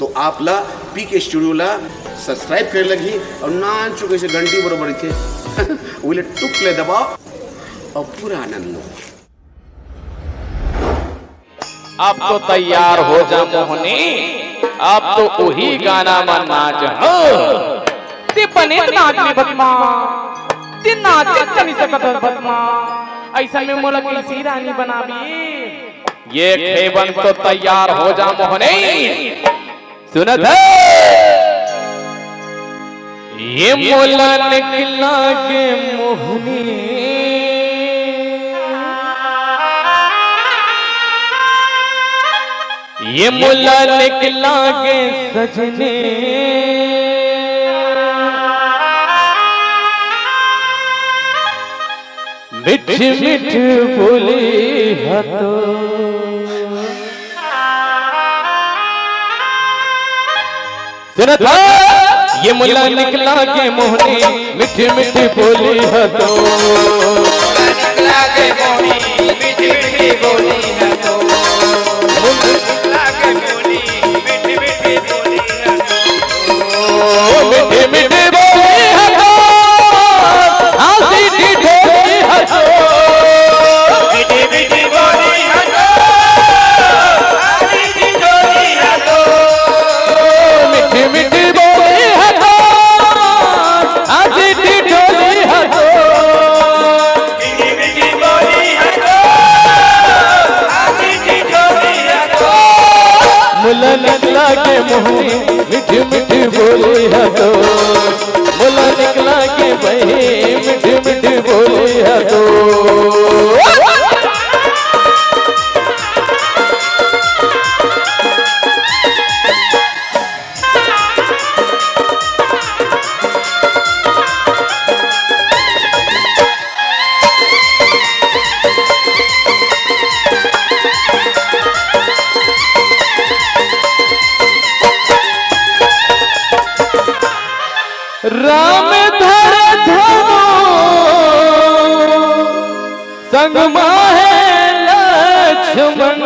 तो आपला पीके स्टुडिओला सबस्क्राइब करे लगी और नान चुके से घंटी बरोबर थे वो टुकले दबाओ और पूरा आनंद लो। अब तो तैयार हो जा मोहनी, अब तो वही गाना में नाच हो ते बने नाचने बदमा ते नाचे नहीं सकत बदमा ऐसा में मोला कैसी रानी बनाबी। ये खेबन तो तैयार हो जा मोहनी, सुनत है ये मोला निकला के मोहनी, ये मोला निकला के सजने, मिठ मिठ बोली हतो सुनता ये मुला निकला के मोहनी, मिठ मिठ बोली हतो निकला के मोहनी, मिठ मिठ बोली हतो निकला के मोहनी, मिठ मिठ बोली हतो मिठ मिठ बोली हतो हंसी ठिठोली हतो मिठ मिठ बोली हतो हंसी ठिठोली हतो मिठ मिठ बोली हतो हंसी ठिठोली हतो मिठ मिठ बोली हतो हंसी ठिठोली हतो मुला निकला के मोहनी, मिठ मिठ बोली हतो मुला निकला के बही, मिठ मिठ बोली हतो। राम धर धरो संग माहे लक्ष्मण,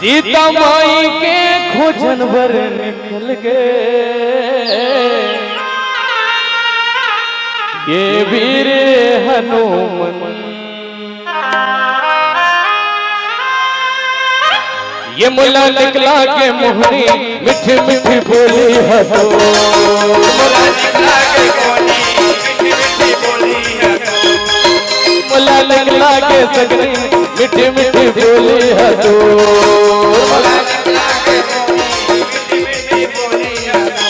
सीता माई के खोजन बर निकल गए, ये वीर हनुमान ये मुला निकला के मोहनी, मिठ मिठ बोली हतो मुला निकला के मोहनी, मिठ मिठ बोली हतो मुला निकला के सगनी, मिठ मिठ बोली हतो मुला निकला के मोहनी, मिठ मिठ बोली हतो।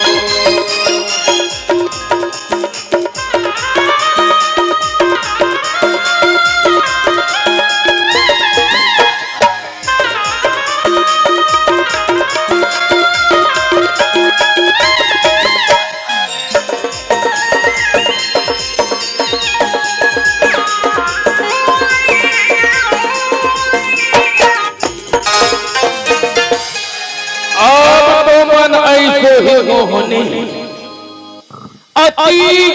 अब तो मन ऐसो ही मोहनी अति